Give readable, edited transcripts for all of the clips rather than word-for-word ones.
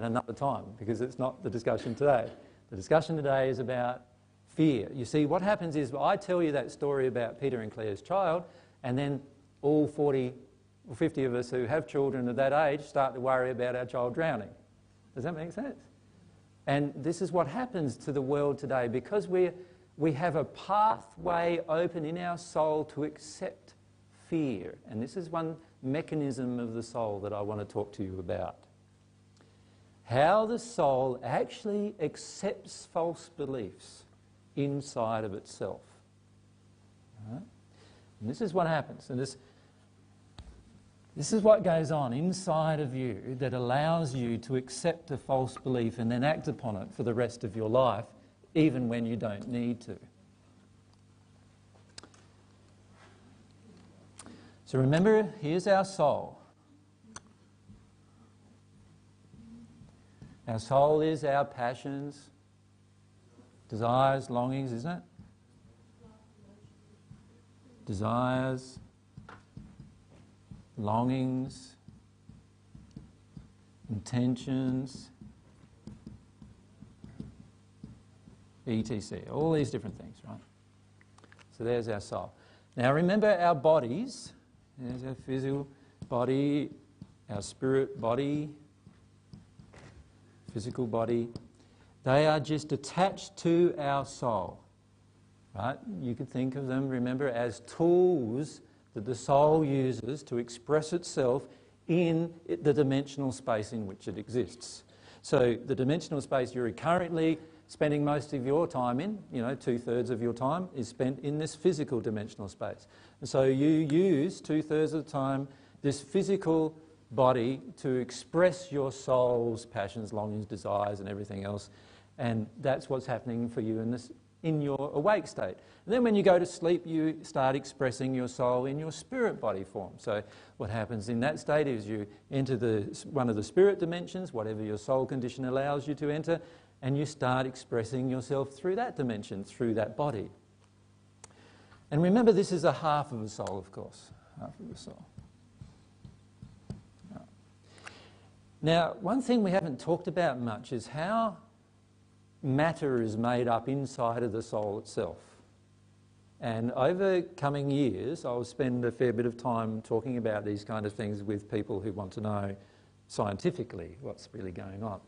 another time because it's not the discussion today. The discussion today is about fear. You see, what happens is I tell you that story about Peter and Claire's child, and then all 40 or 50 of us who have children of that age start to worry about our child drowning. Does that make sense? And this is what happens to the world today because we have a pathway open in our soul to accept fear. And this is one mechanism of the soul that I want to talk to you about. How the soul actually accepts false beliefs inside of itself. Right? And this is what happens. And this is what goes on inside of you that allows you to accept a false belief and then act upon it for the rest of your life, even when you don't need to. So remember, here's our soul. Our soul is our passions, desires, longings, isn't it? Desires, longings, intentions, etc. All these different things, right? So there's our soul. Now remember our bodies. There's our physical body, our spirit body, physical body. They are just attached to our soul, right? You could think of them, remember, as tools that the soul uses to express itself in the dimensional space in which it exists. So the dimensional space you're currently spending most of your time in, 2/3 of your time is spent in this physical dimensional space. And so you use 2/3 of the time this physical body to express your soul's passions, longings, desires and everything else. And that's what's happening for you in your awake state. And then when you go to sleep, you start expressing your soul in your spirit body form. So what happens in that state is you enter one of the spirit dimensions, whatever your soul condition allows you to enter, and you start expressing yourself through that dimension, through that body. And remember, this is a half of the soul, of course. Half of the soul. Now, one thing we haven't talked about much is how matter is made up inside of the soul itself. And over coming years, I'll spend a fair bit of time talking about these kind of things with people who want to know scientifically what's really going on.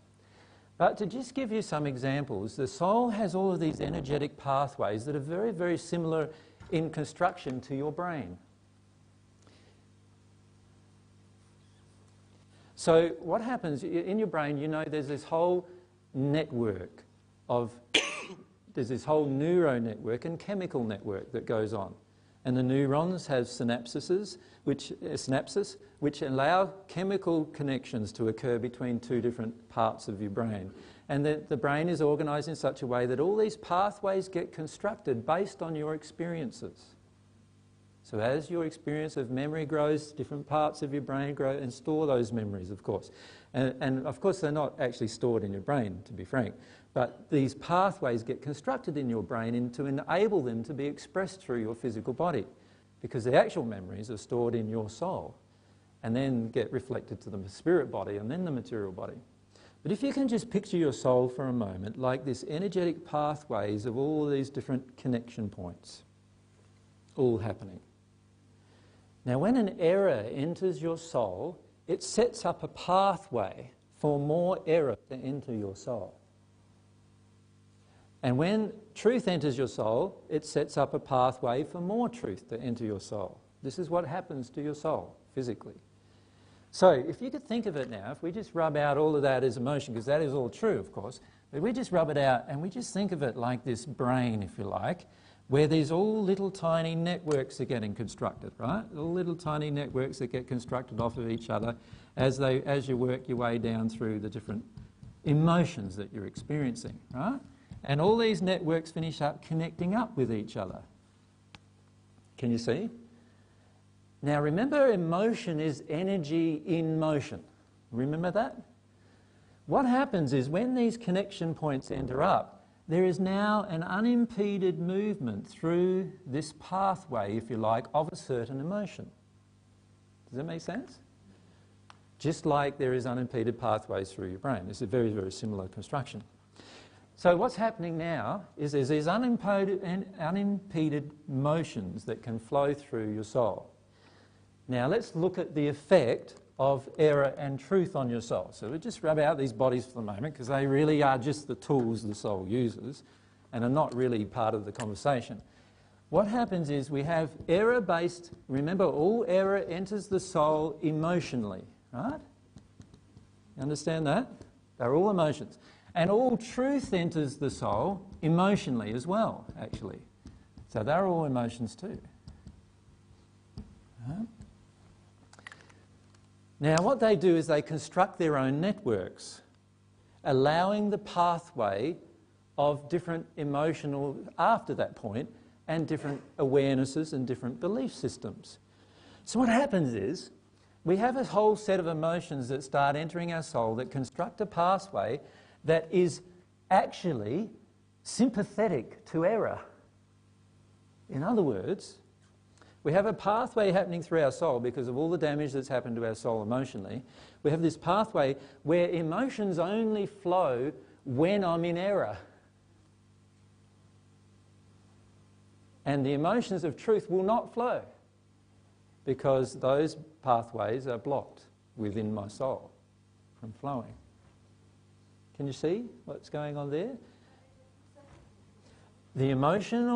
But to just give you some examples, the soul has all of these energetic pathways that are very, very similar in construction to your brain. So what happens in your brain, there's this whole network there's this whole neural network and chemical network that goes on. And the neurons have synapses, which allow chemical connections to occur between two different parts of your brain. And the brain is organised in such a way that all these pathways get constructed based on your experiences. So as your experience of memory grows, different parts of your brain grow and store those memories, of course. And of course, they're not actually stored in your brain, to be frank. But these pathways get constructed in your brain to enable them to be expressed through your physical body, because the actual memories are stored in your soul and then get reflected to the spirit body and then the material body. But if you can just picture your soul for a moment like this energetic pathways of all these different connection points all happening. Now when an error enters your soul, it sets up a pathway for more error to enter your soul. And when truth enters your soul, it sets up a pathway for more truth to enter your soul. This is what happens to your soul physically. So if you could think of it now, if we just rub out all of that as emotion, because that is all true, of course, but we just rub it out and we just think of it like this brain, if you like, where these all little tiny networks are getting constructed, right? All little tiny networks that get constructed off of each other as you work your way down through the different emotions that you're experiencing, right? And all these networks finish up connecting up with each other. Can you see? Now remember, emotion is energy in motion. Remember that? What happens is when these connection points enter up, there is now an unimpeded movement through this pathway, if you like, of a certain emotion. Does that make sense? just like there is unimpeded pathways through your brain. It's a very, very similar construction. So what's happening now is there's these unimpeded motions that can flow through your soul. Now let's look at the effect of error and truth on your soul. So we'll just rub out these bodies for the moment because they really are just the tools the soul uses and are not really part of the conversation. What happens is we have error-based, remember all error enters the soul emotionally, right? You understand that? They're all emotions. And all truth enters the soul emotionally as well, actually. So they're all emotions too. Right? Now what they do is they construct their own networks, allowing the pathway of different emotional, after that point, and different awarenesses and different belief systems. So what happens is, we have a whole set of emotions that start entering our soul that construct a pathway that is actually sympathetic to error. In other words, we have a pathway happening through our soul because of all the damage that's happened to our soul emotionally. We have this pathway where emotions only flow when I'm in error. And the emotions of truth will not flow because those pathways are blocked within my soul from flowing. Can you see what's going on there? The emotions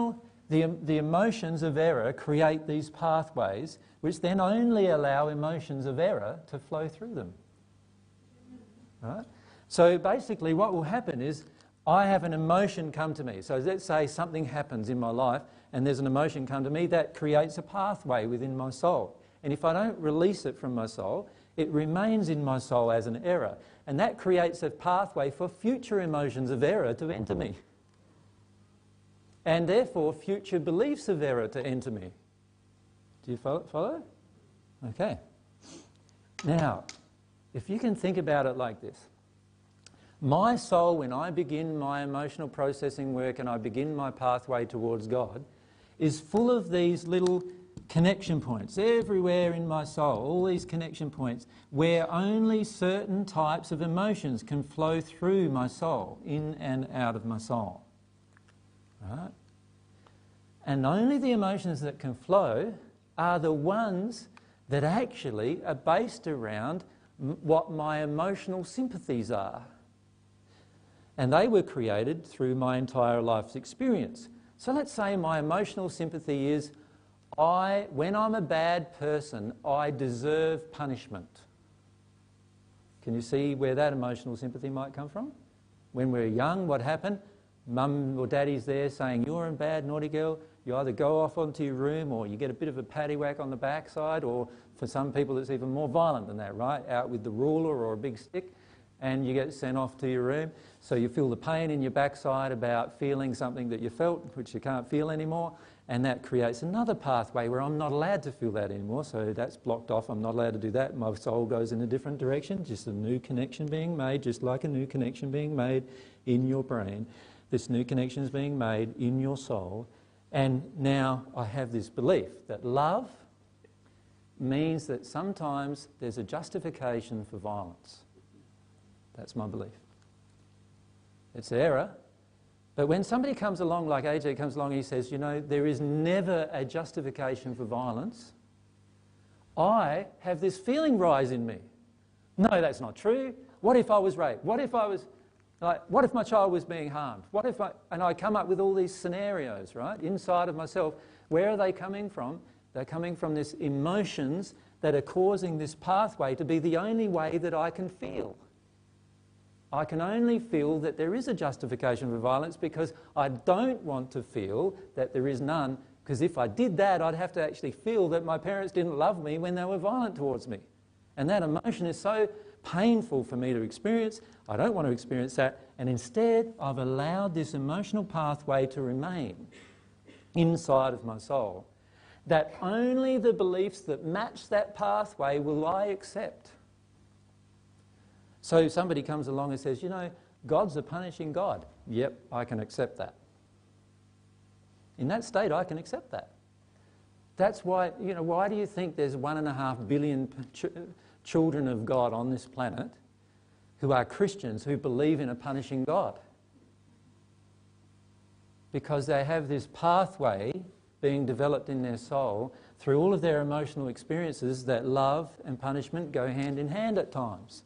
of error create these pathways which then only allow emotions of error to flow through them. Right? So basically what will happen is I have an emotion come to me. So let's say something happens in my life and there's an emotion come to me that creates a pathway within my soul. And if I don't release it from my soul, it remains in my soul as an error. And that creates a pathway for future emotions of error to enter me. And therefore future beliefs of error to enter me. Do you follow? Okay. Now, if you can think about it like this. My soul, when I begin my emotional processing work and I begin my pathway towards God, is full of these little connection points everywhere in my soul, all these connection points where only certain types of emotions can flow through my soul, in and out of my soul. Right? And only the emotions that can flow are the ones that actually are based around what my emotional sympathies are. And they were created through my entire life's experience. So let's say my emotional sympathy is, when I'm a bad person, I deserve punishment. Can you see where that emotional sympathy might come from? When we're young, what happened? Mum or daddy's there saying, you're a bad, naughty girl. You either go off onto your room or you get a bit of a paddywhack on the backside, or for some people it's even more violent than that, right? Out with the ruler or a big stick and you get sent off to your room. So you feel the pain in your backside about feeling something that you felt, which you can't feel anymore. And that creates another pathway where I'm not allowed to feel that anymore. So that's blocked off. I'm not allowed to do that. My soul goes in a different direction, just a new connection being made, just like a new connection being made in your brain. This new connection is being made in your soul. And now I have this belief that love means that sometimes there's a justification for violence. That's my belief. It's error. But when somebody comes along, like AJ comes along and he says, you know, there is never a justification for violence, I have this feeling rise in me. No, that's not true. What if I was raped? What if my child was being harmed? And I come up with all these scenarios, right, inside of myself. Where are they coming from? They're coming from these emotions that are causing this pathway to be the only way that I can feel. I can only feel that there is a justification for violence because I don't want to feel that there is none, because if I did that, I'd have to actually feel that my parents didn't love me when they were violent towards me. And that emotion is so painful for me to experience. I don't want to experience that. And instead, I've allowed this emotional pathway to remain inside of my soul, that only the beliefs that match that pathway will I accept. So somebody comes along and says, you know, God's a punishing God. Yep, I can accept that. In that state, I can accept that. That's why, you know, why do you think there's 1.5 billion children of God on this planet who are Christians who believe in a punishing God. Because they have this pathway being developed in their soul through all of their emotional experiences that love and punishment go hand in hand at times.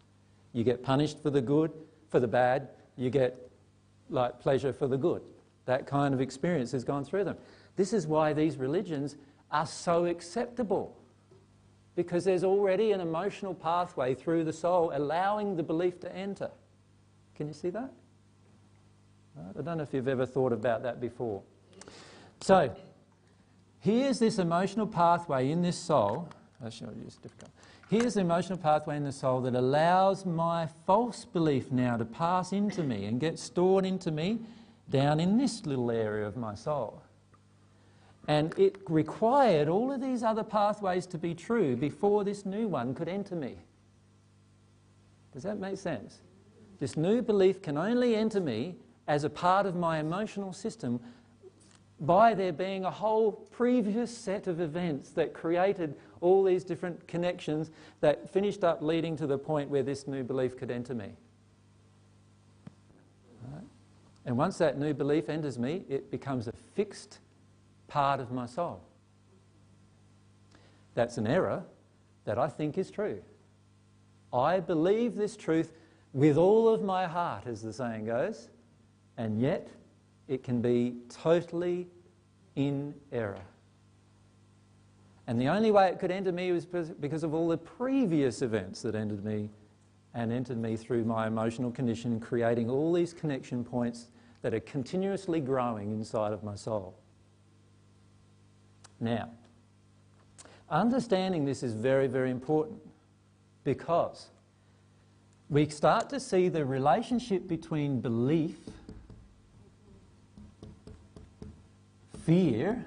You get punished for the good, for the bad, you get like pleasure for the good. That kind of experience has gone through them. This is why these religions are so acceptable, because there's already an emotional pathway through the soul allowing the belief to enter. Can you see that? Right? I don't know if you've ever thought about that before. So, here's this emotional pathway in this soul. Actually, I'll use a different color. Here's the emotional pathway in the soul that allows my false belief now to pass into me and get stored into me down in this little area of my soul. And it required all of these other pathways to be true before this new one could enter me. Does that make sense? This new belief can only enter me as a part of my emotional system by there being a whole previous set of events that created all these different connections that finished up leading to the point where this new belief could enter me. Right? And once that new belief enters me, it becomes a fixed part of my soul. That's an error that I think is true. I believe this truth with all of my heart, as the saying goes, and yet it can be totally in error. And the only way it could enter me was because of all the previous events that entered me through my emotional condition, creating all these connection points that are continuously growing inside of my soul. Now, understanding this is very, very important, because we start to see the relationship between belief, fear,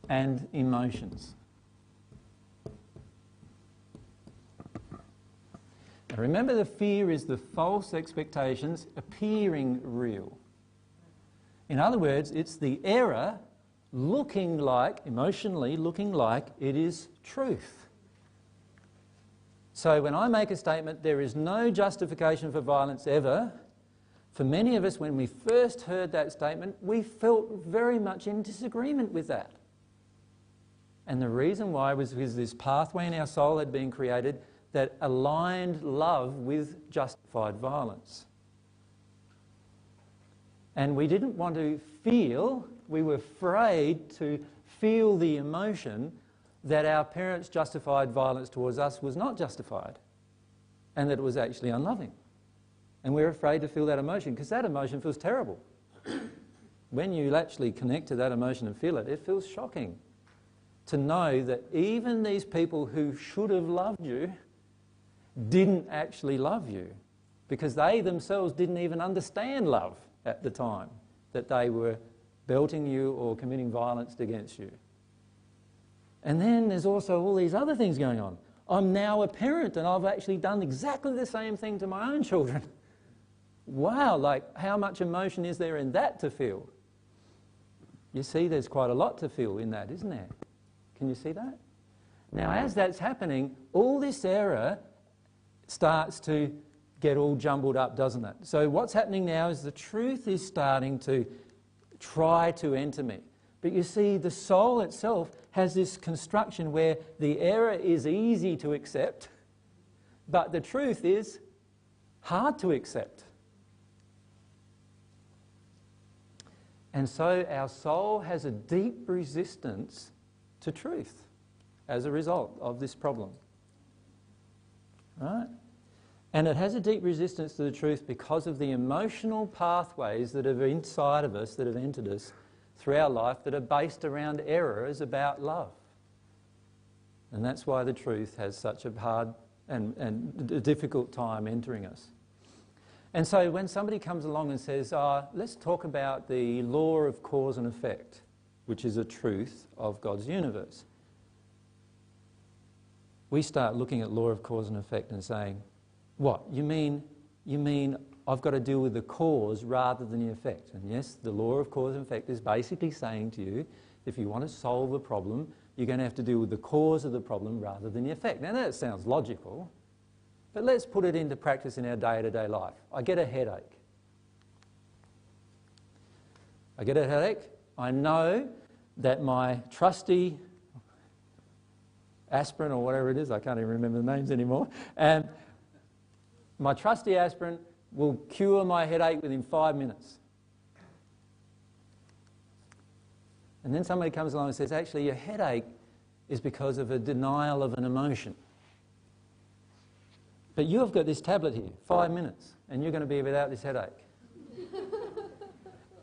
and emotions. Now remember, the fear is the false expectations appearing real. In other words, it's the error looking like, emotionally looking like it is truth. So when I make a statement, there is no justification for violence ever, for many of us, when we first heard that statement, we felt very much in disagreement with that. And the reason why was because this pathway in our soul had been created that aligned love with justified violence. And we didn't want to feel, we were afraid to feel the emotion that our parents' justified violence towards us was not justified, and that it was actually unloving. And we're afraid to feel that emotion, because that emotion feels terrible. When you actually connect to that emotion and feel it, it feels shocking to know that even these people who should have loved you didn't actually love you, because they themselves didn't even understand love at the time that they were belting you or committing violence against you. And then there's also all these other things going on. I'm now a parent and I've actually done exactly the same thing to my own children. Wow, like how much emotion is there in that to feel? You see, there's quite a lot to feel in that, isn't there? Can you see that? Now, as that's happening, all this error starts to get all jumbled up, doesn't it? So what's happening now is the truth is starting to try to enter me. But you see, the soul itself has this construction where the error is easy to accept, but the truth is hard to accept. And so our soul has a deep resistance to truth as a result of this problem. Right? And it has a deep resistance to the truth because of the emotional pathways that are inside of us, that have entered us through our life, that are based around errors about love. And that's why the truth has such a hard and a difficult time entering us. And so when somebody comes along and says, let's talk about the law of cause and effect, which is a truth of God's universe, we start looking at law of cause and effect and saying, what? You mean I've got to deal with the cause rather than the effect? And yes, the law of cause and effect is basically saying to you, if you want to solve a problem, you're going to have to deal with the cause of the problem rather than the effect. Now that sounds logical, but let's put it into practice in our day-to-day life. I get a headache. I know that my trusty aspirin, or whatever it is, I can't even remember the names anymore, and my trusty aspirin will cure my headache within 5 minutes. And then somebody comes along and says, actually, your headache is because of a denial of an emotion. But you've got this tablet here, 5 minutes, and you're going to be without this headache.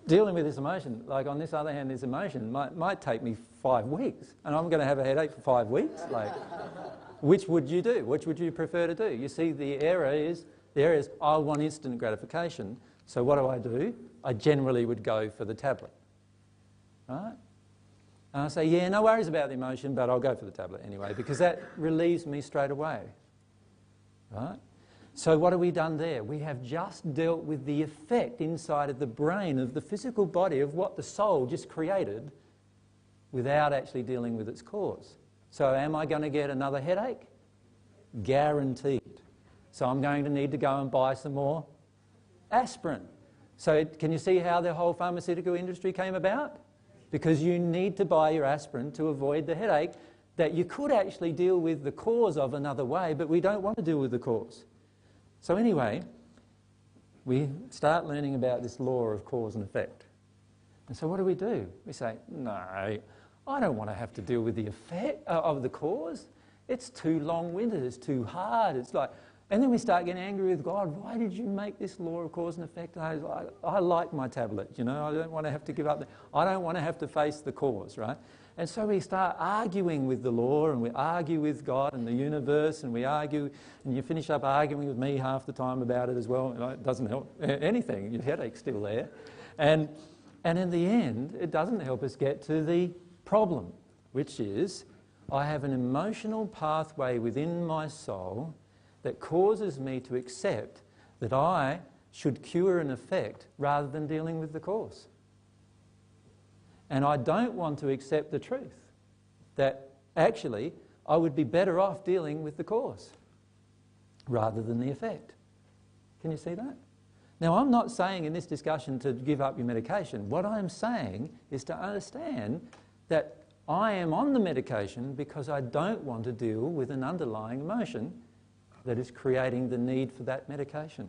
Dealing with this emotion, like on this other hand, this emotion might take me 5 weeks, and I'm going to have a headache for 5 weeks. Like, which would you do? Which would you prefer to do? You see, the error is I want instant gratification. So what do? I generally would go for the tablet, right? And I say, yeah, no worries about the emotion, but I'll go for the tablet anyway, because that relieves me straight away, right? So what have we done there? We have just dealt with the effect inside of the brain of the physical body of what the soul just created without actually dealing with its cause. So am I going to get another headache? Guaranteed. So I'm going to need to go and buy some more aspirin. So can you see how the whole pharmaceutical industry came about? Because you need to buy your aspirin to avoid the headache that you could actually deal with the cause of another way, but we don't want to deal with the cause. So anyway, we start learning about this law of cause and effect. And so what do? We say, no, I don't want to have to deal with the effect of the cause. It's too long-winded, it's too hard. It's like, and then we start getting angry with God. Why did you make this law of cause and effect? I like my tablet, you know. I don't want to have to give up. I don't want to have to face the cause, right? And so we start arguing with the law, and we argue with God and the universe, and we argue, and you finish up arguing with me half the time about it as well. And it doesn't help anything. Your headache's still there. And in the end, it doesn't help us get to the problem, which is I have an emotional pathway within my soul that causes me to accept that I should cure an effect rather than dealing with the cause. And I don't want to accept the truth that actually I would be better off dealing with the cause rather than the effect. Can you see that? Now, I'm not saying in this discussion to give up your medication. What I'm saying is to understand that I am on the medication because I don't want to deal with an underlying emotion that is creating the need for that medication.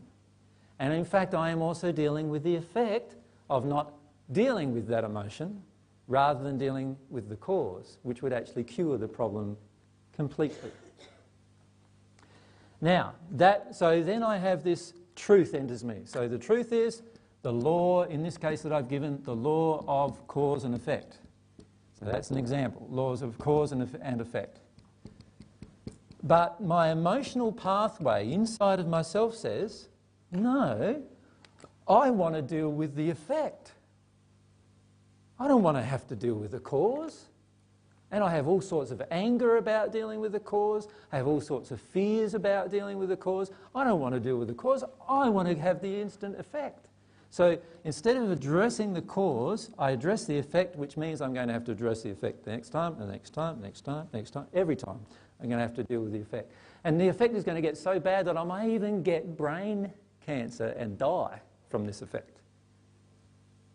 And in fact, I am also dealing with the effect of not dealing with that emotion rather than dealing with the cause, which would actually cure the problem completely. Now, so then I have this truth enters me. So the truth is the law, in this case that I've given, the law of cause and effect. So that's an example, laws of cause and effect. But my emotional pathway inside of myself says, no, I want to deal with the effect. I don't want to have to deal with the cause. And I have all sorts of anger about dealing with the cause. I have all sorts of fears about dealing with the cause. I don't want to deal with the cause. I want to have the instant effect. So instead of addressing the cause, I address the effect, which means I'm going to have to address the effect the next time, the next time, next time, next time, every time. I'm going to have to deal with the effect. And the effect is going to get so bad that I may even get brain cancer and die from this effect.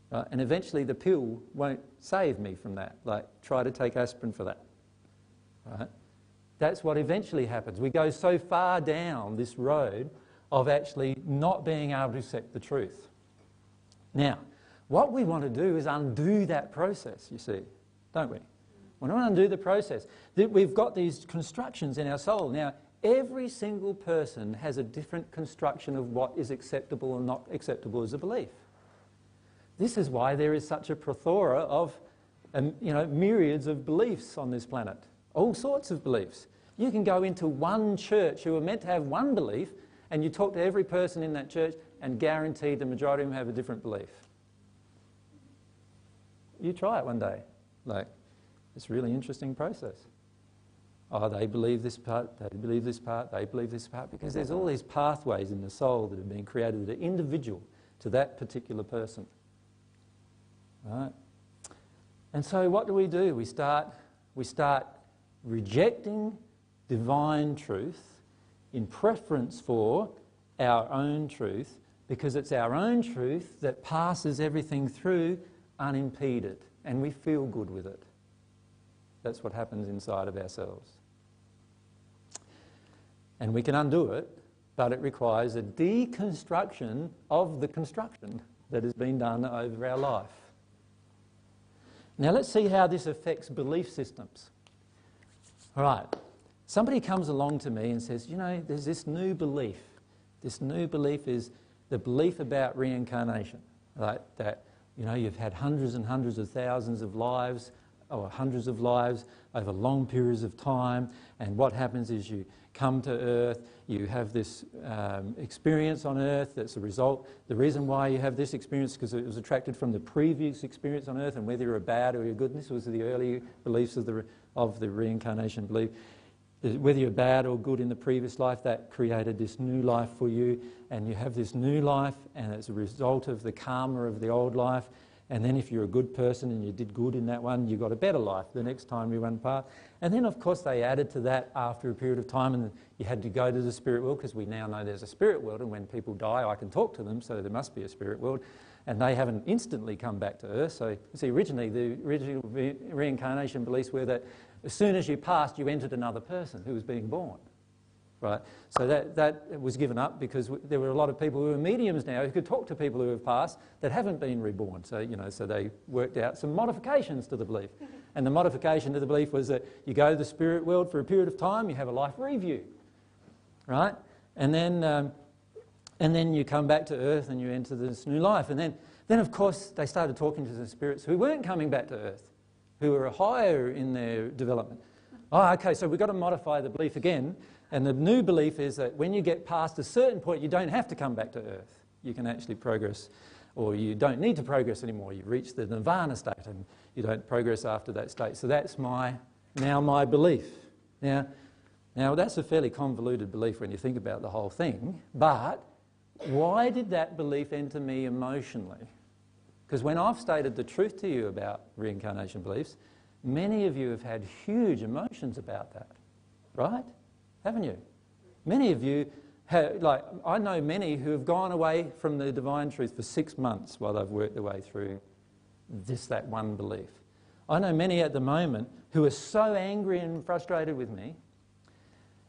And eventually the pill won't save me from that. Like, try to take aspirin for that. Right? That's what eventually happens. We go so far down this road of actually not being able to accept the truth. Now, what we want to do is undo that process, you see, don't we? We want to undo the process. We've got these constructions in our soul. Now, every single person has a different construction of what is acceptable and not acceptable as a belief. This is why there is such a plethora of myriads of beliefs on this planet. All sorts of beliefs. You can go into one church who are meant to have one belief, and you talk to every person in that church, and guaranteed the majority of them have a different belief. You try it one day. Like, it's a really interesting process. Oh, they believe this part, they believe this part, they believe this part, because there's all these pathways in the soul that have been created that are individual to that particular person. Right? And so what do? We start we start rejecting divine truth in preference for our own truth, because it's our own truth that passes everything through unimpeded, and we feel good with it. That's what happens inside of ourselves. And we can undo it, but it requires a deconstruction of the construction that has been done over our life. Now let's see how this affects belief systems. All right, somebody comes along to me and says, you know, there's this new belief. This new belief is the belief about reincarnation, right? That, you know, you've had hundreds and hundreds of thousands of lives, or hundreds of lives over long periods of time, and what happens is you come to Earth, you have this experience on Earth that's a result. The reason why you have this experience is because it was attracted from the previous experience on Earth, and whether you're a bad or you're good, and this was the early beliefs of the reincarnation belief, whether you're bad or good in the previous life, that created this new life for you, and you have this new life, and it's a result of the karma of the old life. And then if you're a good person and you did good in that one, you got a better life the next time you went past. And then, of course, they added to that after a period of time, and you had to go to the spirit world, because we now know there's a spirit world, and when people die, I can talk to them, so there must be a spirit world. And they haven't instantly come back to Earth. So, see, originally, the original reincarnation beliefs were that as soon as you passed, you entered another person who was being born. Right, so that was given up because there were a lot of people who are mediums now who could talk to people who have passed that haven't been reborn. So, you know, so they worked out some modifications to the belief. And the modification to the belief was that you go to the spirit world for a period of time, you have a life review, right? And then you come back to Earth and you enter this new life. And then of course, they started talking to the spirits who weren't coming back to Earth, who were higher in their development. Oh, okay, so we've got to modify the belief again. And the new belief is that when you get past a certain point, you don't have to come back to Earth. You can actually progress, or you don't need to progress anymore. You reach the nirvana state and you don't progress after that state. So that's now my belief. Now that's a fairly convoluted belief when you think about the whole thing, but why did that belief enter me emotionally? Because when I've stated the truth to you about reincarnation beliefs, many of you have had huge emotions about that, right? Haven't you? Many of you have, like, I know many who have gone away from the divine truth for 6 months while they've worked their way through that one belief. I know many at the moment who are so angry and frustrated with me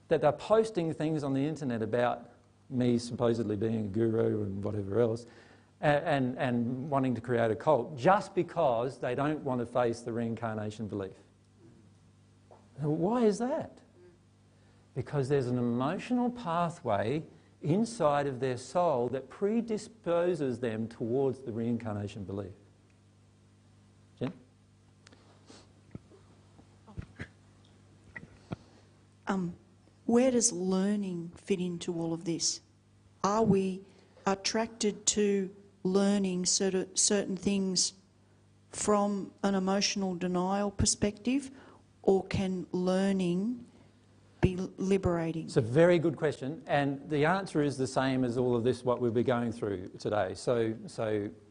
that they're posting things on the internet about me supposedly being a guru and whatever else, and wanting to create a cult just because they don't want to face the reincarnation belief. Why is that? Because there's an emotional pathway inside of their soul that predisposes them towards the reincarnation belief. Jen? Where does learning fit into all of this? Are we attracted to learning certain things from an emotional denial perspective, or can learning be liberating? It's a very good question, and the answer is the same as all of this, what we'll be going through today. So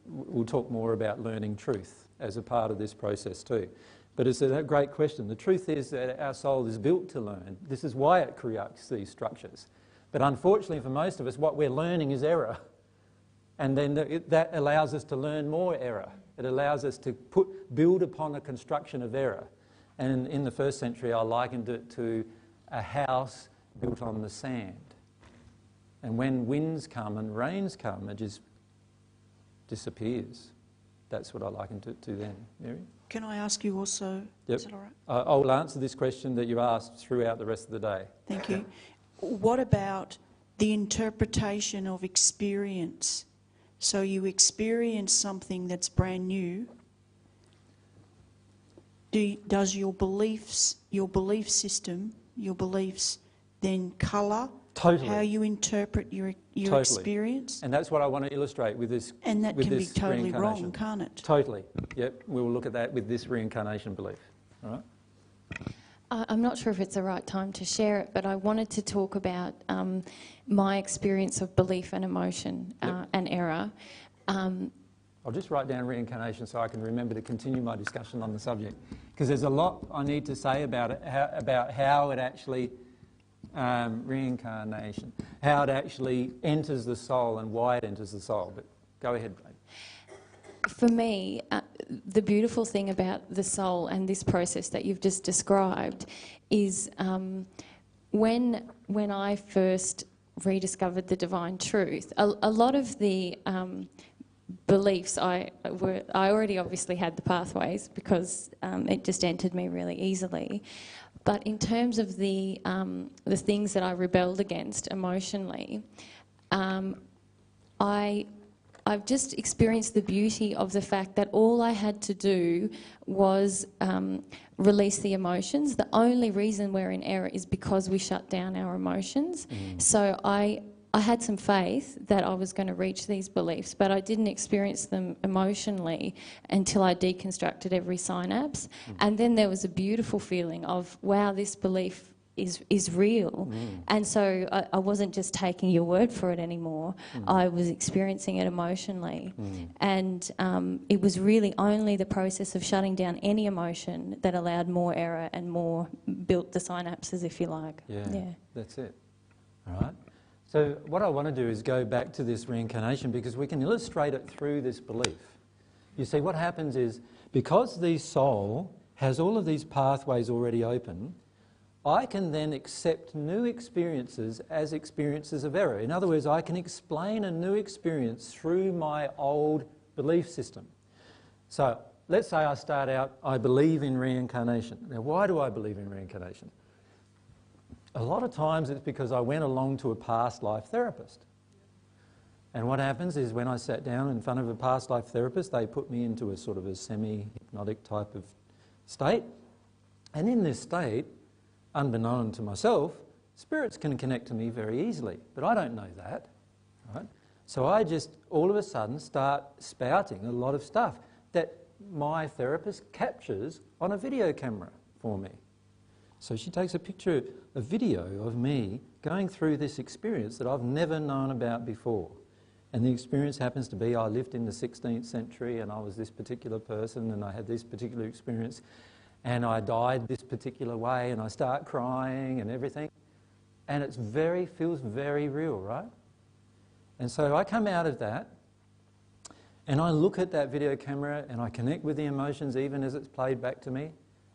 we'll talk more about learning truth as a part of this process too. But it's a great question. The truth is that our soul is built to learn. This is why it creates these structures. But unfortunately for most of us, what we're learning is error. And then that allows us to learn more error. It allows us to build upon a construction of error. And in the first century, I likened it to a house built on the sand. And when winds come and rains come, it just disappears. That's what I likened it to then. Mary? Can I ask you also? Yep. Is that all right? I'll answer this question that you asked throughout the rest of the day. Thank you. What about the interpretation of experience? So you experience something that's brand new. Does your beliefs, your belief system, your beliefs then colour how you interpret your experience? And that's what I want to illustrate with this. And that can be totally wrong, can't it? Totally. Yep. We will look at that with this reincarnation belief. All right. I'm not sure if it's the right time to share it, but I wanted to talk about my experience of belief and emotion and error. I'll I'll just write down reincarnation so I can remember to continue my discussion on the subject, because there's a lot I need to say about it, about how it actually, reincarnation, how it actually enters the soul and why it enters the soul. But go ahead, Blake. For me, the beautiful thing about the soul and this process that you've just described is when I first rediscovered the divine truth, a lot of the beliefs I already obviously had the pathways because it just entered me really easily. But in terms of the things that I rebelled against emotionally, I've just experienced the beauty of the fact that all I had to do was release the emotions. The only reason we're in error is because we shut down our emotions. So I had some faith that I was going to reach these beliefs, but I didn't experience them emotionally until I deconstructed every synapse. And then there was a beautiful feeling of, wow, this belief is real. And so I wasn't just taking your word for it anymore. I was experiencing it emotionally. And it was really only the process of shutting down any emotion that allowed more error and more built the synapses, if you like. Yeah. That's it. All right. So what I want to do is go back to this reincarnation, because we can illustrate it through this belief. You see, what happens is, because the soul has all of these pathways already open, I can then accept new experiences as experiences of error. In other words, I can explain a new experience through my old belief system. So let's say I start out, I believe in reincarnation. Now, why do I believe in reincarnation? A lot of times it's because I went along to a past life therapist. And what happens is, when I sat down in front of a past life therapist, they put me into a sort of a semi-hypnotic type of state. And in this state, unbeknown to myself, spirits can connect to me very easily, but I don't know that, right? So I just all of a sudden start spouting a lot of stuff that my therapist captures on a video camera for me. So she takes a picture, a video of me going through this experience that I've never known about before. And the experience happens to be, I lived in the 16th century and I was this particular person and I had this particular experience, and I died this particular way, and I start crying and everything. And it feels very real, right? And so I come out of that, and I look at that video camera, and I connect with the emotions even as it's played back to me.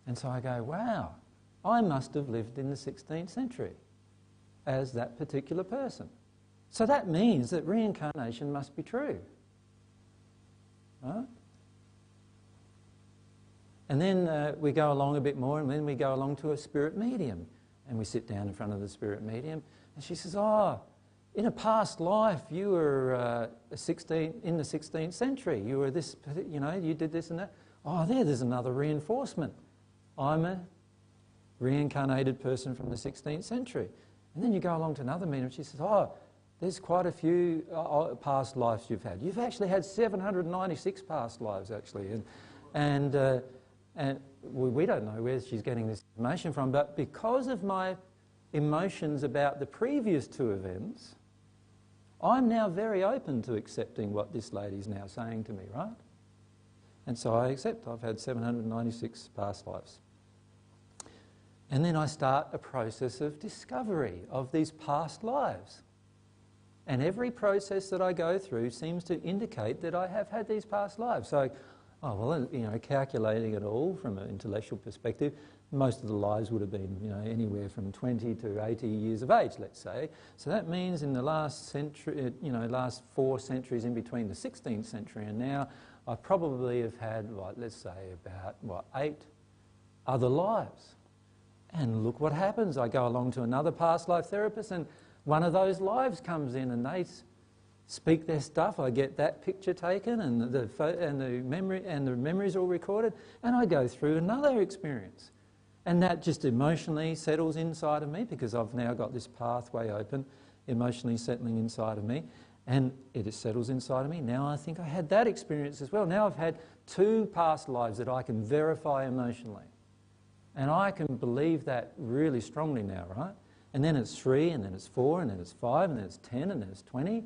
And so I go, wow, I must have lived in the 16th century as that particular person. So that means that reincarnation must be true. Right? And then we go along a bit more, and then we go along to a spirit medium. And we sit down in front of the spirit medium, and she says, oh, in a past life you were in the 16th century. You were this, you did this and that. Oh, there's another reinforcement. I'm a reincarnated person from the 16th century. And then you go along to another medium, and she says, oh, there's quite a few past lives you've had. You've actually had 796 past lives, actually. And we don't know where she's getting this information from, but because of my emotions about the previous two events, I'm now very open to accepting what this lady's now saying to me, right? And so I accept I've had 796 past lives. And then I start a process of discovery of these past lives. And every process that I go through seems to indicate that I have had these past lives. So, calculating it all from an intellectual perspective, most of the lives would have been, anywhere from 20 to 80 years of age, let's say. So that means in the last century, last 4 centuries in between the 16th century and now, I probably have had, let's say about, 8 other lives. And look what happens. I go along to another past life therapist, and one of those lives comes in and they speak their stuff. I get that picture taken, and the memories all recorded, and I go through another experience. And that just emotionally settles inside of me, because I've now got this pathway open, emotionally settling inside of me, and it settles inside of me. Now I think I had that experience as well. Now I've had 2 past lives that I can verify emotionally. And I can believe that really strongly now, right? And then it's 3, and then it's 4, and then it's 5, and then it's 10, and then it's 20.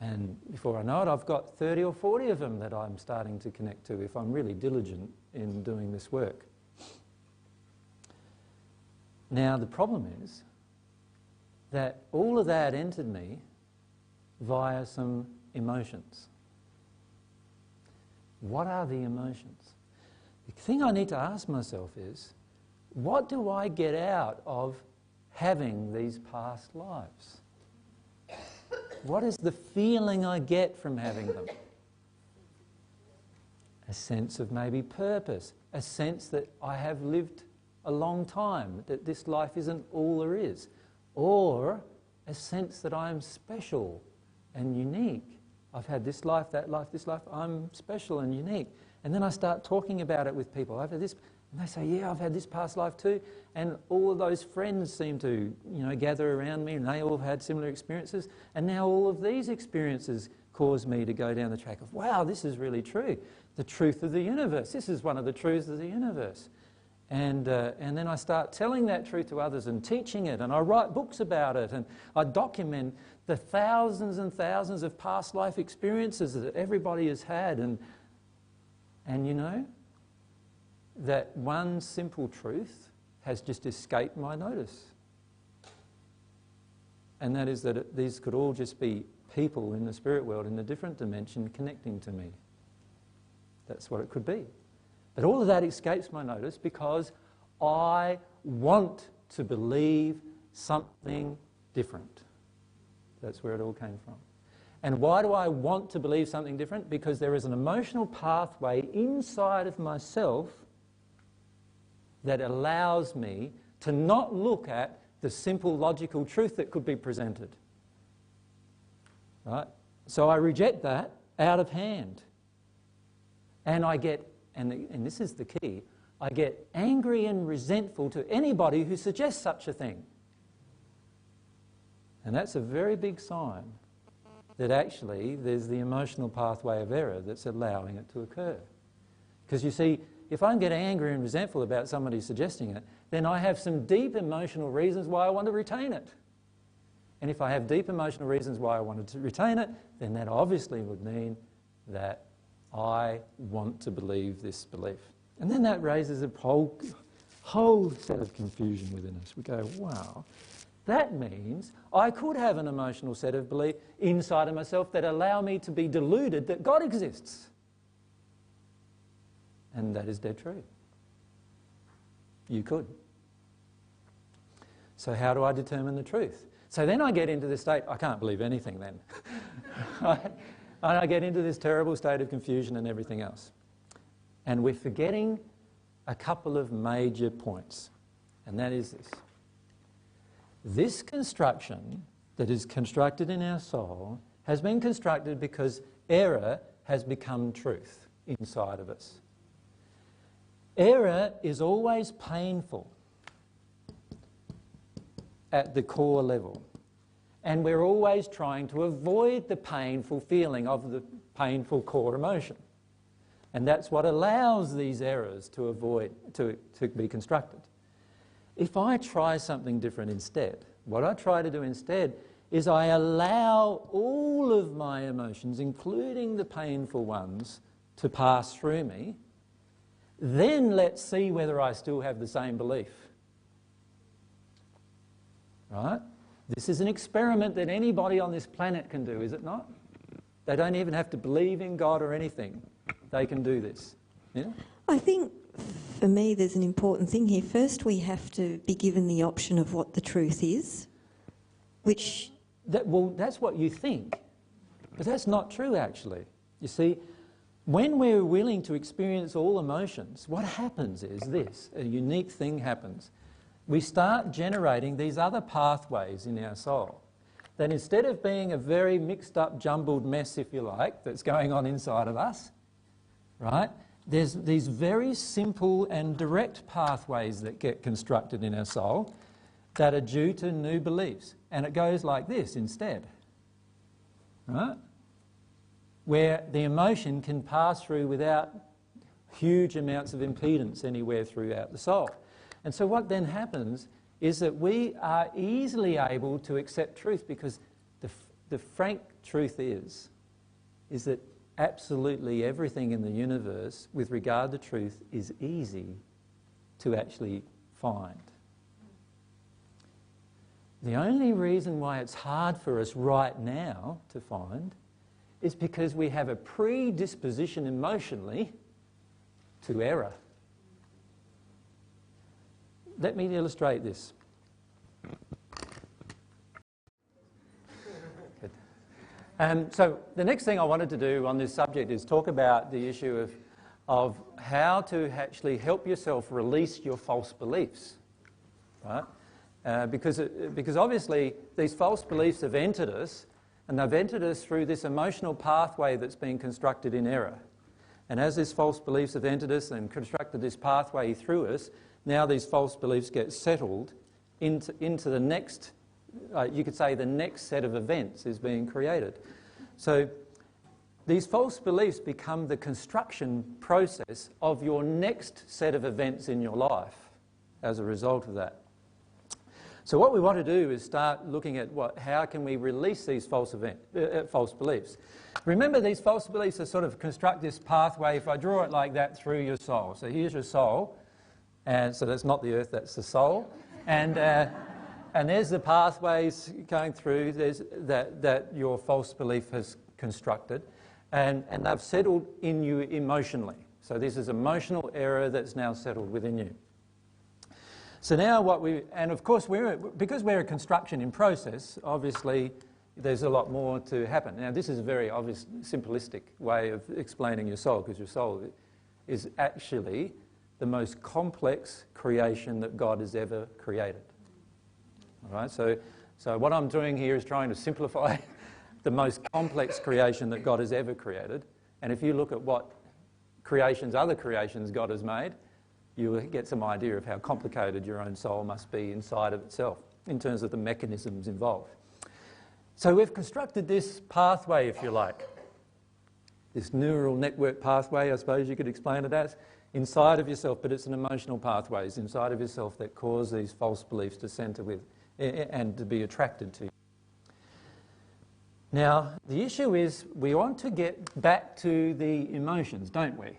And before I know it, I've got 30 or 40 of them that I'm starting to connect to if I'm really diligent in doing this work. Now, the problem is that all of that entered me via some emotions. What are the emotions? The thing I need to ask myself is, what do I get out of having these past lives? What is the feeling I get from having them? A sense of maybe purpose, a sense that I have lived a long time, that this life isn't all there is, or a sense that I'm special and unique. I've had this life, that life, this life, I'm special and unique. And then I start talking about it with people. I've had this, and they say, yeah, I've had this past life too. And all of those friends seem to, gather around me, and they all had similar experiences. And now all of these experiences cause me to go down the track of, wow, this is really true. The truth of the universe. This is one of the truths of the universe. And then I start telling that truth to others and teaching it, and I write books about it, and I document the thousands and thousands of past life experiences that everybody has had. And you know, that one simple truth has just escaped my notice. And that is that these could all just be people in the spirit world in a different dimension connecting to me. That's what it could be. But all of that escapes my notice because I want to believe something different. That's where it all came from. And why do I want to believe something different? Because there is an emotional pathway inside of myself that allows me to not look at the simple logical truth that could be presented. Right? So I reject that out of hand. And I get, and this is the key, I get angry and resentful to anybody who suggests such a thing. And that's a very big sign that actually there's the emotional pathway of error that's allowing it to occur. Because you see, if I get angry and resentful about somebody suggesting it, then I have some deep emotional reasons why I want to retain it. And if I have deep emotional reasons why I wanted to retain it, then that obviously would mean that I want to believe this belief. And then that raises a whole set of confusion within us. We go, wow, that means I could have an emotional set of belief inside of myself that allow me to be deluded that God exists. And that is dead true. You could. So how do I determine the truth? So then I get into this state, I can't believe anything then. I get into this terrible state of confusion and everything else. And we're forgetting a couple of major points. And that is this. This construction that is constructed in our soul has been constructed because error has become truth inside of us. Error is always painful at the core level. And we're always trying to avoid the painful feeling of the painful core emotion. And that's what allows these errors to be constructed. If I try something different instead, what I try to do instead is I allow all of my emotions, including the painful ones, to pass through me. Then let's see whether I still have the same belief. Right? This is an experiment that anybody on this planet can do, is it not? They don't even have to believe in God or anything. They can do this. Yeah? I think for me there's an important thing here. First we have to be given the option of what the truth is, which... that's what you think. But that's not true actually. You see, when we're willing to experience all emotions, what happens is this, a unique thing happens. We start generating these other pathways in our soul that instead of being a very mixed up, jumbled mess, if you like, that's going on inside of us, right? There's these very simple and direct pathways that get constructed in our soul that are due to new beliefs. And it goes like this instead, right? Where the emotion can pass through without huge amounts of impedance anywhere throughout the soul. And so what then happens is that we are easily able to accept truth because the frank truth is that absolutely everything in the universe with regard to truth is easy to actually find. The only reason why it's hard for us right now to find is because we have a predisposition emotionally to error. Let me illustrate this. So the next thing I wanted to do on this subject is talk about the issue of how to actually help yourself release your false beliefs, right? Because obviously these false beliefs have entered us, and they've entered us through this emotional pathway that's been constructed in error. And as these false beliefs have entered us and constructed this pathway through us, now these false beliefs get settled into the next, you could say the next set of events is being created. So these false beliefs become the construction process of your next set of events in your life as a result of that. So what we want to do is start looking at how can we release these false beliefs. Remember, these false beliefs are sort of construct this pathway, if I draw it like that, through your soul. So here's your soul, and so that's not the earth, that's the soul. And there's the pathways going through that your false belief has constructed, and they've settled in you emotionally. So this is emotional error that's now settled within you. So now and of course because we're a construction in process, obviously there's a lot more to happen. Now this is a very obvious, simplistic way of explaining your soul, because your soul is actually the most complex creation that God has ever created. All right, so what I'm doing here is trying to simplify the most complex creation that God has ever created. And if you look at what other creations God has made, you will get some idea of how complicated your own soul must be inside of itself in terms of the mechanisms involved. So we've constructed this pathway, if you like, this neural network pathway, I suppose you could explain it as, inside of yourself, but it's an emotional pathway. It's inside of yourself that cause these false beliefs to centre with and to be attracted to you. Now, the issue is we want to get back to the emotions, don't we?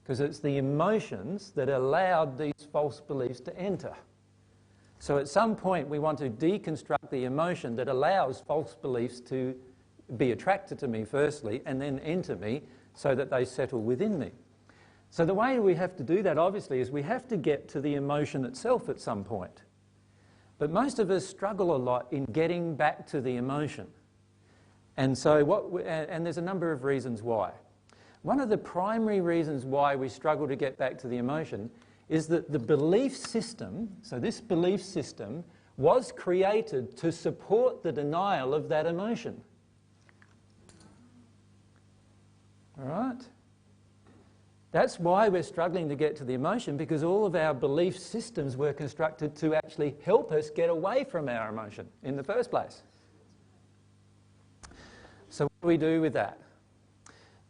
Because it's the emotions that allowed these false beliefs to enter. So at some point we want to deconstruct the emotion that allows false beliefs to be attracted to me firstly and then enter me so that they settle within me. So the way we have to do that obviously is we have to get to the emotion itself at some point. But most of us struggle a lot in getting back to the emotion. And so and there's a number of reasons why. One of the primary reasons why we struggle to get back to the emotion is that the belief system, so this belief system, was created to support the denial of that emotion. All right? That's why we're struggling to get to the emotion, because all of our belief systems were constructed to actually help us get away from our emotion in the first place. So what do we do with that?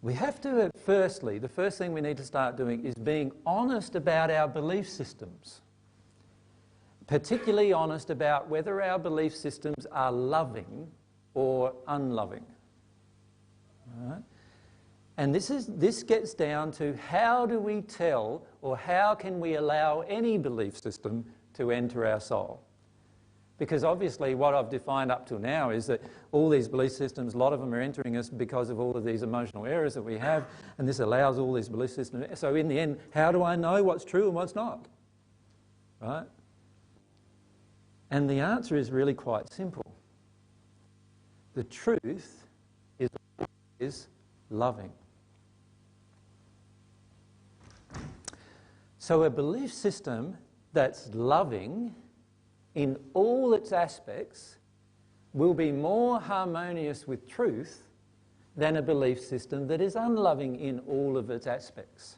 We have to, firstly, the first thing we need to start doing is being honest about our belief systems. Particularly honest about whether our belief systems are loving or unloving. All right? And this gets down to how do we tell, or how can we allow any belief system to enter our soul? Because obviously what I've defined up till now is that all these belief systems, a lot of them are entering us because of all of these emotional errors that we have, and this allows all these belief systems. So in the end, how do I know what's true and what's not? Right? And the answer is really quite simple. The truth is loving. So a belief system that's loving in all its aspects will be more harmonious with truth than a belief system that is unloving in all of its aspects.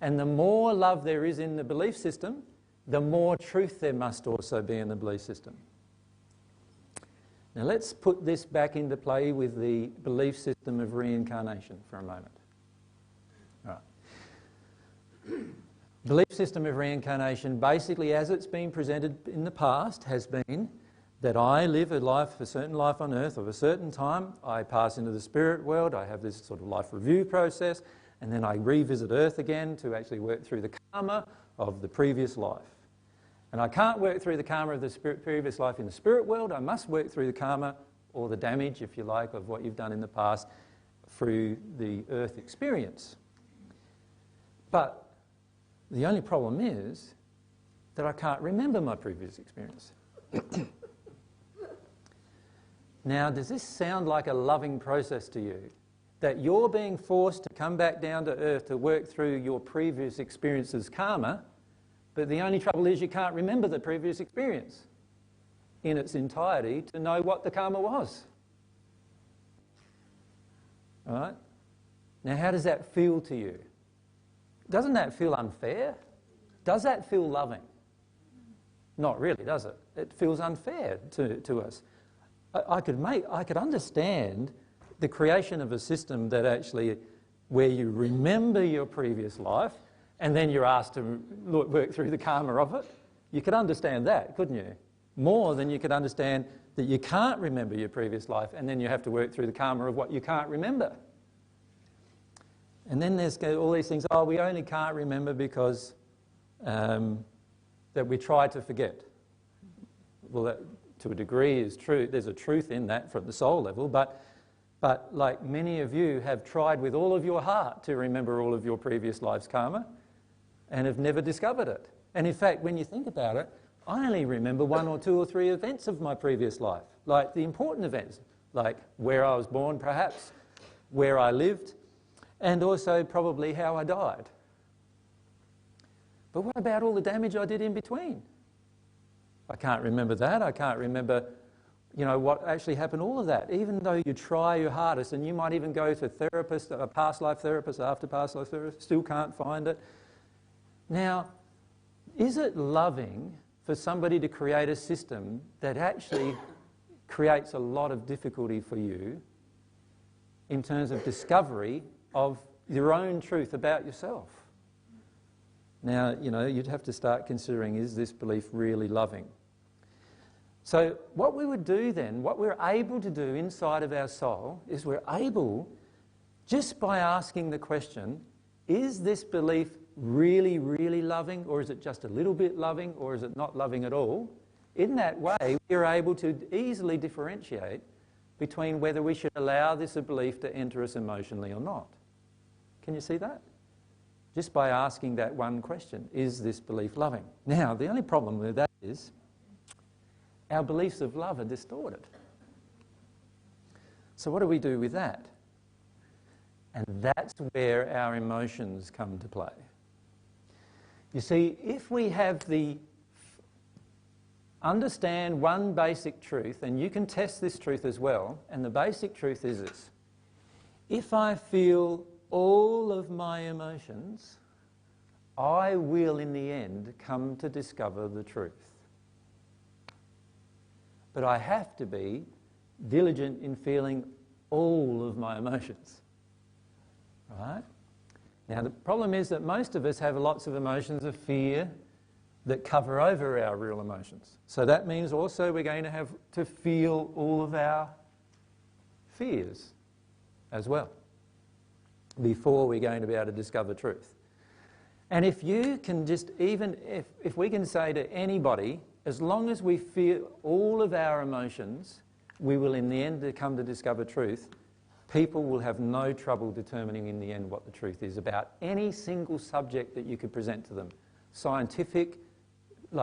And the more love there is in the belief system, the more truth there must also be in the belief system. Now let's put this back into play with the belief system of reincarnation for a moment. All right. Belief system of reincarnation, basically as it's been presented in the past, has been that I live a certain life on earth of a certain time, I pass into the spirit world, I have this sort of life review process, and then I revisit earth again to actually work through the karma of the previous life. And I can't work through the karma of the previous life in the spirit world, I must work through the karma, or the damage, if you like, of what you've done in the past through the earth experience. But the only problem is that I can't remember my previous experience. Now, does this sound like a loving process to you? That you're being forced to come back down to earth to work through your previous experience's karma, but the only trouble is you can't remember the previous experience in its entirety to know what the karma was. All right? Now, how does that feel to you? Doesn't that feel unfair? Does that feel loving? Not really, does it? It feels unfair to us. I could understand the creation of a system that actually, where you remember your previous life and then you're asked to work through the karma of it. You could understand that, couldn't you? More than you could understand that you can't remember your previous life and then you have to work through the karma of what you can't remember. And then there's all these things, oh, we only can't remember because that we try to forget. Well, that, to a degree, is true. There's a truth in that from the soul level, but like many of you have tried with all of your heart to remember all of your previous life's karma and have never discovered it. And in fact, when you think about it, I only remember 1 or 2 or 3 events of my previous life, like the important events, like where I was born perhaps, where I lived, and also probably how I died. But what about all the damage I did in between? I can't remember that. I can't remember, what actually happened, all of that. Even though you try your hardest, and you might even go to a past life therapist, after past life therapist, still can't find it. Now, is it loving for somebody to create a system that actually creates a lot of difficulty for you in terms of discovery of your own truth about yourself? Now, you'd have to start considering, is this belief really loving? So what we would do then, what we're able to do inside of our soul, is we're able, just by asking the question, is this belief really, really loving, or is it just a little bit loving, or is it not loving at all? In that way, we're able to easily differentiate between whether we should allow this belief to enter us emotionally or not. Can you see that? Just by asking that one question, is this belief loving? Now, the only problem with that is our beliefs of love are distorted. So what do we do with that? And that's where our emotions come to play. You see, if we have understand one basic truth, and you can test this truth as well, and the basic truth is this: if I feel all of my emotions, I will in the end come to discover the truth. But I have to be diligent in feeling all of my emotions. Right? Now the problem is that most of us have lots of emotions of fear that cover over our real emotions. So that means also we're going to have to feel all of our fears as well before we're going to be able to discover truth. And if you can just, even if we can say to anybody, as long as we feel all of our emotions, we will in the end come to discover truth, people will have no trouble determining in the end what the truth is about any single subject that you could present to them. Scientific,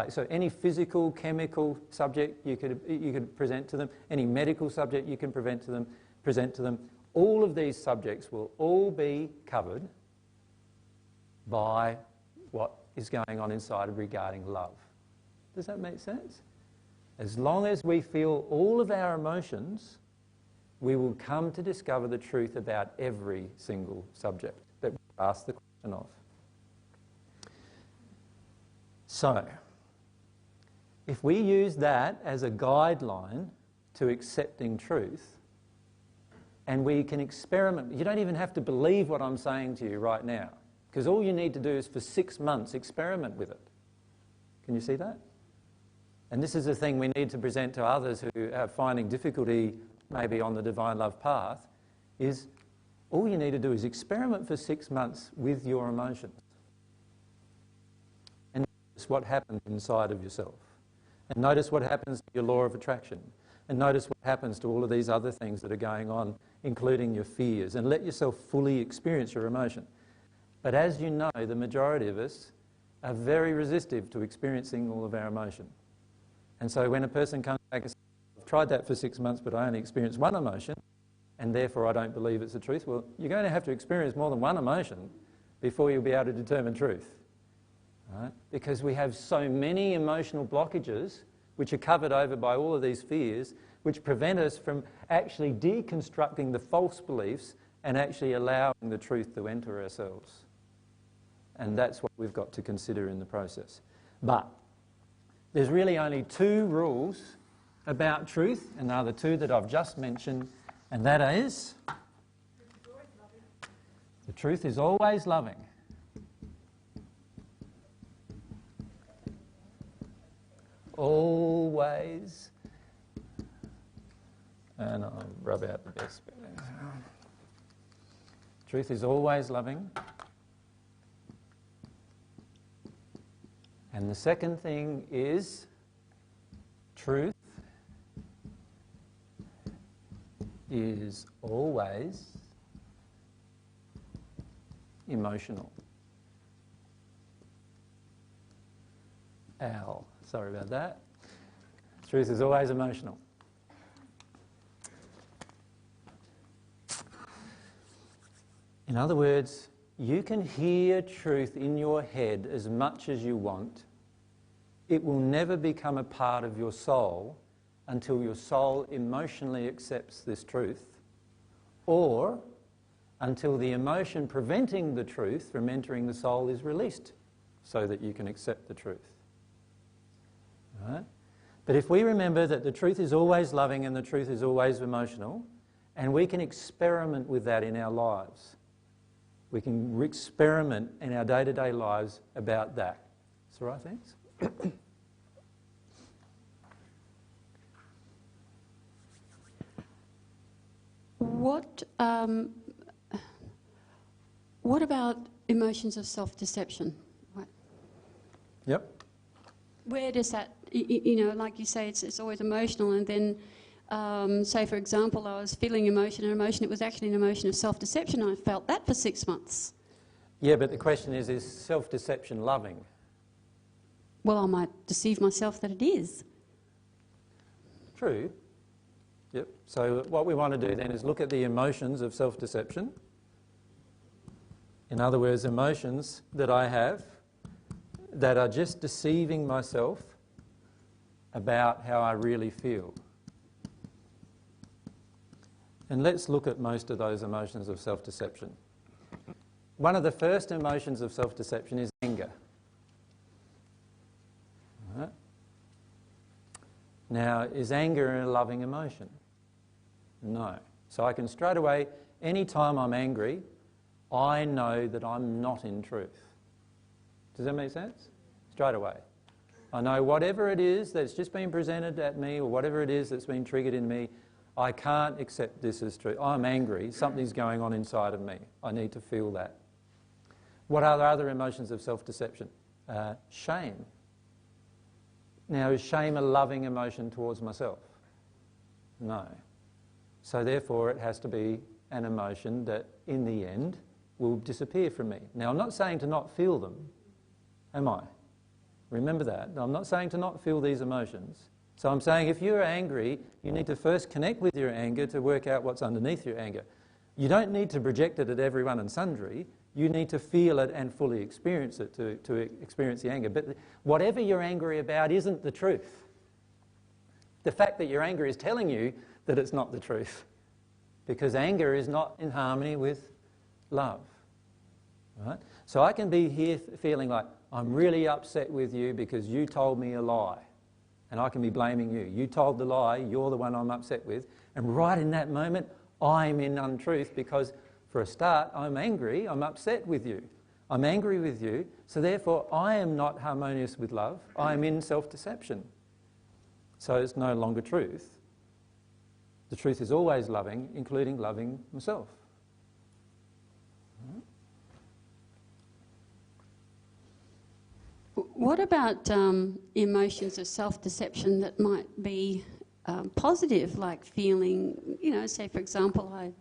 so any physical, chemical subject you could present to them, any medical subject you can present to them, all of these subjects will all be covered by what is going on inside regarding love. Does that make sense? As long as we feel all of our emotions, we will come to discover the truth about every single subject that we ask the question of. So, if we use that as a guideline to accepting truth, and we can experiment, you don't even have to believe what I'm saying to you right now, because all you need to do is for 6 months experiment with it. Can you see that? And this is a thing we need to present to others who are finding difficulty maybe on the divine love path, is all you need to do is experiment for 6 months with your emotions. And notice what happens inside of yourself. And notice what happens to your law of attraction. And notice what happens to all of these other things that are going on, including your fears. And let yourself fully experience your emotion. But as you know, the majority of us are very resistive to experiencing all of our emotion. And so when a person comes back and says, I've tried that for 6 months, but I only experienced one emotion, and therefore I don't believe it's the truth, well, you're going to have to experience more than one emotion before you'll be able to determine truth. Right? Because we have so many emotional blockages which are covered over by all of these fears, which prevent us from actually deconstructing the false beliefs and actually allowing the truth to enter ourselves. And that's what we've got to consider in the process. But there's really only 2 rules about truth, and they're the 2 that I've just mentioned, and that is, the truth is always loving. Always. And I'll rub out the best bit. Truth is always loving. And the second thing is, truth is always emotional. Ow, sorry about that. Truth is always emotional. In other words, you can hear truth in your head as much as you want. It will never become a part of your soul until your soul emotionally accepts this truth, or until the emotion preventing the truth from entering the soul is released so that you can accept the truth. Right? But if we remember that the truth is always loving and the truth is always emotional, and we can experiment with that in our lives, we can experiment in our day-to-day lives about that. That's the right things? What about emotions of self-deception? Right. Yep. Where does that, like you say, it's always emotional, and then, say for example, I was feeling emotion, it was actually an emotion of self-deception, and I felt that for 6 months. Yeah, but the question is self-deception loving? Well, I might deceive myself that it is. True. Yep. So what we want to do then is look at the emotions of self-deception. In other words, emotions that I have that are just deceiving myself about how I really feel. And let's look at most of those emotions of self-deception. One of the first emotions of self-deception is anger. Right. Now, is anger a loving emotion? No. So I can straight away, any time I'm angry, I know that I'm not in truth. Does that make sense? Straight away. I know whatever it is that's just been presented at me, or whatever it is that's been triggered in me, I can't accept this as true. I'm angry. Something's going on inside of me. I need to feel that. What are the other emotions of self-deception? Shame. Now, is shame a loving emotion towards myself? No. So therefore, it has to be an emotion that, in the end, will disappear from me. Now, I'm not saying to not feel them, am I? Remember that. I'm not saying to not feel these emotions. So I'm saying if you're angry, you need to first connect with your anger to work out what's underneath your anger. You don't need to project it at everyone and sundry. You need to feel it and fully experience it to experience the anger. But whatever you're angry about isn't the truth. The fact that you're angry is telling you that it's not the truth, because anger is not in harmony with love. Right? So I can be here feeling like I'm really upset with you because you told me a lie, and I can be blaming you. You told the lie, you're the one I'm upset with, and right in that moment I'm in untruth because, for a start, I'm angry, I'm upset with you. I'm angry with you, so therefore I am not harmonious with love. I am in self-deception. So it's no longer truth. The truth is always loving, including loving myself. What about emotions of self-deception that might be positive, like feeling, say for example, I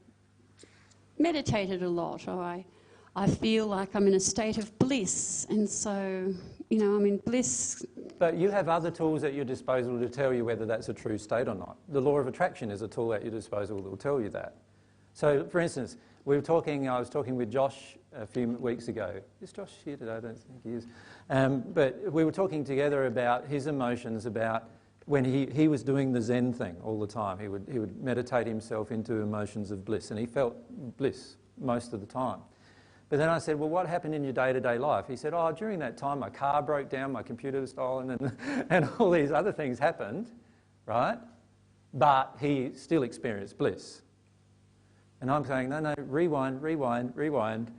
meditated a lot, or I feel like I'm in a state of bliss, and so, I'm in bliss. But you have other tools at your disposal to tell you whether that's a true state or not. The law of attraction is a tool at your disposal that will tell you that. So, for instance, I was talking with Josh a few weeks ago. Is Josh here today? I don't think he is. But we were talking together about his emotions, about when he was doing the Zen thing all the time. He would meditate himself into emotions of bliss, and he felt bliss most of the time. But then I said, well, what happened in your day-to-day life? He said, during that time my car broke down, my computer was stolen, and all these other things happened, right? But he still experienced bliss. And I'm saying, no, rewind.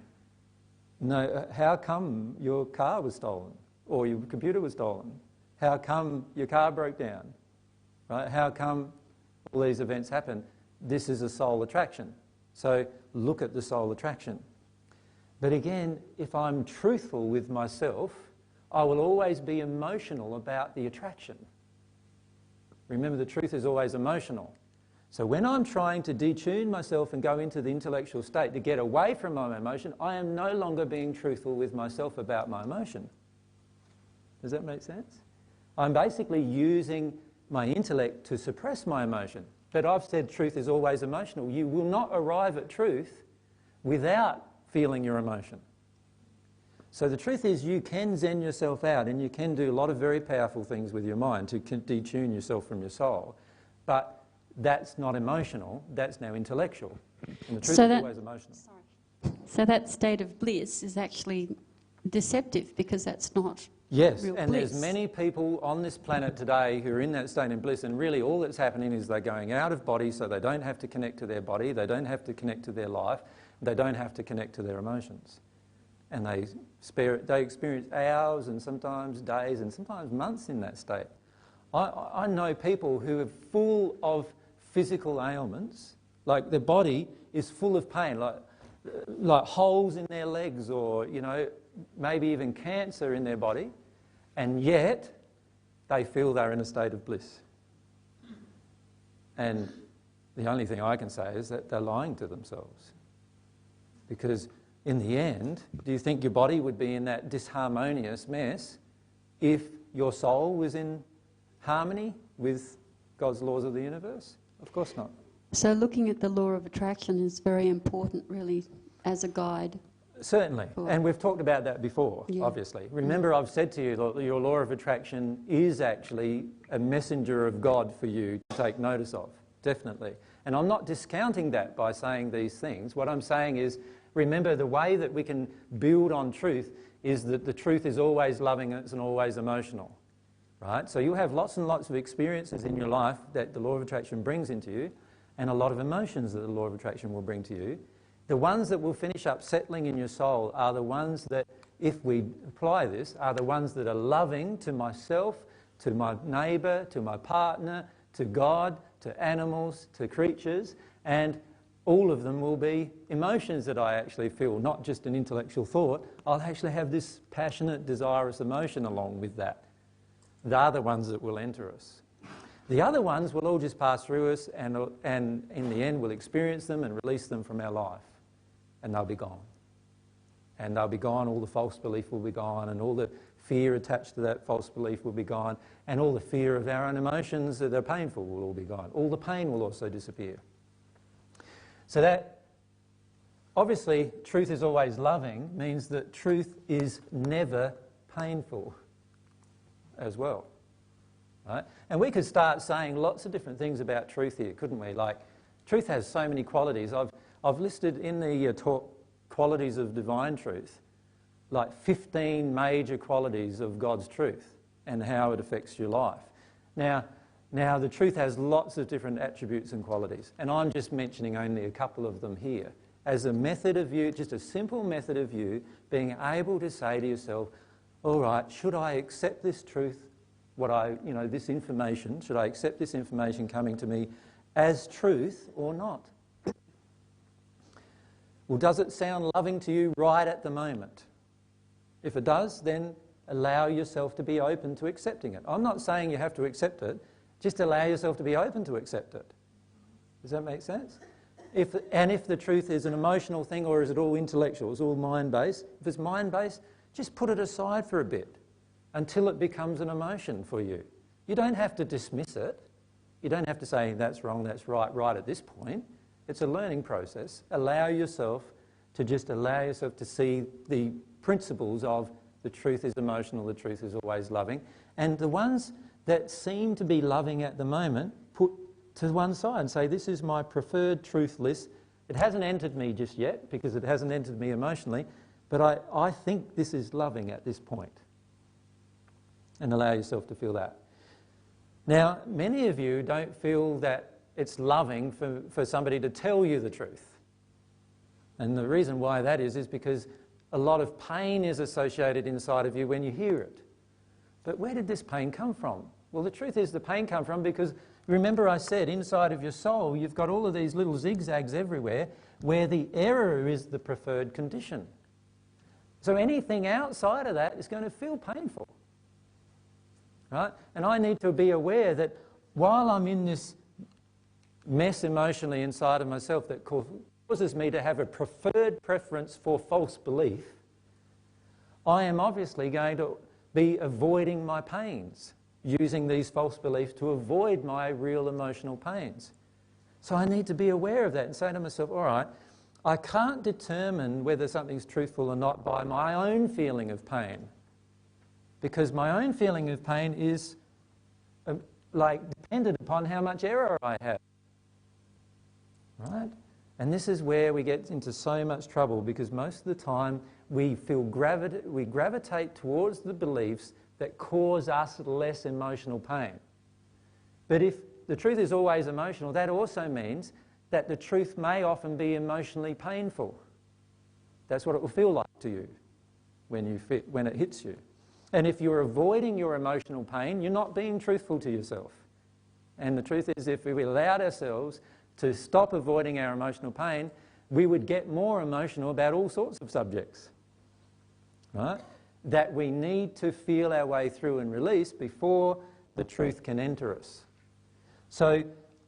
No, how come your car was stolen or your computer was stolen? How come your car broke down? Right? How come all these events happen? This is a soul attraction. So look at the soul attraction. But again, if I'm truthful with myself, I will always be emotional about the attraction. Remember, the truth is always emotional. So when I'm trying to detune myself and go into the intellectual state to get away from my emotion, I am no longer being truthful with myself about my emotion. Does that make sense? I'm basically using my intellect to suppress my emotion. But I've said truth is always emotional. You will not arrive at truth without feeling your emotion. So the truth is you can zen yourself out, and you can do a lot of very powerful things with your mind to detune yourself from your soul. But that's not emotional, that's now intellectual. And the truth is always emotional. So that state of bliss is actually deceptive, because that's not yes, real and bliss. there's many people on this planet today who are in that state of bliss, and really all that's happening is they're going out of body, so they don't have to connect to their body, they don't have to connect to their life, they don't have to connect to their emotions. And they experience hours and sometimes days and sometimes months in that state. I know people who are full of physical ailments, like their body is full of pain, like holes in their legs, or maybe even cancer in their body, and yet they feel they're in a state of bliss. And the only thing I can say is that they're lying to themselves. Because in the end, do you think your body would be in that disharmonious mess if your soul was in harmony with God's laws of the universe? Of course not. So looking at the law of attraction is very important, really, as a guide. Certainly, and we've talked about that before, obviously. Remember, I've said to you that your law of attraction is actually a messenger of God for you to take notice of, definitely. And I'm not discounting that by saying these things. What I'm saying is, remember, the way that we can build on truth is that the truth is always loving and it's always emotional. Right? So you have lots and lots of experiences in your life that the law of attraction brings into you, and a lot of emotions that the law of attraction will bring to you. The ones that will finish up settling in your soul are the ones that, if we apply this, are the ones that are loving to myself, to my neighbour, to my partner, to God, to animals, to creatures, and all of them will be emotions that I actually feel, not just an intellectual thought. I'll actually have this passionate, desirous emotion along with that. They're the ones that will enter us. The other ones will all just pass through us, and in the end we'll experience them and release them from our life, and they'll be gone. And they'll be gone, all the false belief will be gone, and all the fear attached to that false belief will be gone, and all the fear of our own emotions that are painful will all be gone. All the pain will also disappear. So that, obviously, truth is always loving means that truth is never painful as well. Right? And we could start saying lots of different things about truth here, couldn't we? Like, truth has so many qualities. I've listed in the talk qualities of divine truth, like 15 major qualities of God's truth and how it affects your life. Now the truth has lots of different attributes and qualities, and I'm just mentioning only a couple of them here as a method of you, just a simple method of you being able to say to yourself, all right, should I accept this truth this information, should I accept this information coming to me as truth or not? Well, does it sound loving to you right at the moment? If it does, then allow yourself to be open to accepting it. I'm not saying you have to accept it, just allow yourself to be open to accept it. Does that make sense? If the truth is an emotional thing, or is it all intellectual, it's all mind-based? If it's mind-based, just put it aside for a bit until it becomes an emotion for you. You don't have to dismiss it. You don't have to say that's wrong, that's right at this point. It's a learning process. Allow yourself to see the principles of the truth is emotional, the truth is always loving. And the ones that seem to be loving at the moment, put to one side and say, this is my preferred truth list. It hasn't entered me just yet because it hasn't entered me emotionally, but I think this is loving at this point. And allow yourself to feel that. Now, many of you don't feel that it's loving for somebody to tell you the truth. And the reason why that is because a lot of pain is associated inside of you when you hear it. But where did this pain come from? Well, the truth is the pain come from because, remember I said, inside of your soul, you've got all of these little zigzags everywhere where the error is the preferred condition. So anything outside of that is going to feel painful. Right? And I need to be aware that while I'm in this mess emotionally inside of myself that causes me to have a preferred preference for false belief, I am obviously going to be avoiding my pains, using these false beliefs to avoid my real emotional pains. So I need to be aware of that and say to myself, all right, I can't determine whether something's truthful or not by my own feeling of pain, because my own feeling of pain is dependent upon how much error I have. Right? And this is where we get into so much trouble, because most of the time we gravitate towards the beliefs that cause us less emotional pain. But if the truth is always emotional, that also means that the truth may often be emotionally painful. That's what it will feel like to you when it hits you. And if you're avoiding your emotional pain, you're not being truthful to yourself. And the truth is, if we allowed ourselves to stop avoiding our emotional pain, we would get more emotional about all sorts of subjects, right? That we need to feel our way through and release before the truth can enter us. So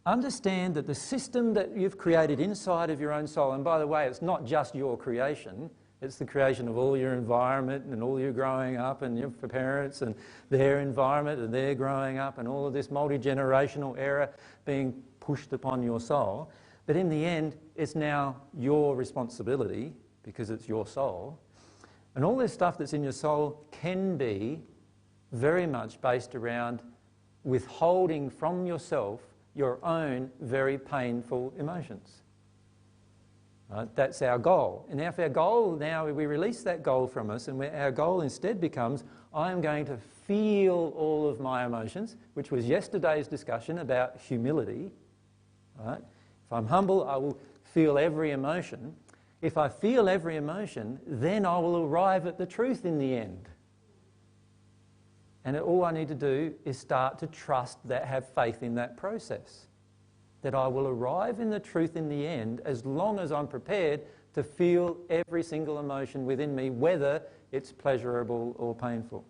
understand that the system that you've created inside of your own soul, and by the way, it's not just your creation, it's the creation of all your environment and all your growing up and your parents and their environment and their growing up and all of this multi-generational error being pushed upon your soul. But in the end, it's now your responsibility because it's your soul. And all this stuff that's in your soul can be very much based around withholding from yourself your own very painful emotions. Right? That's our goal. And if our goal now, we release that goal from us, and our goal instead becomes, I am going to feel all of my emotions, which was yesterday's discussion about humility. Right? If I'm humble, I will feel every emotion. If I feel every emotion, then I will arrive at the truth in the end. And all I need to do is start to trust that, have faith in that process. That I will arrive in the truth in the end as long as I'm prepared to feel every single emotion within me, whether it's pleasurable or painful.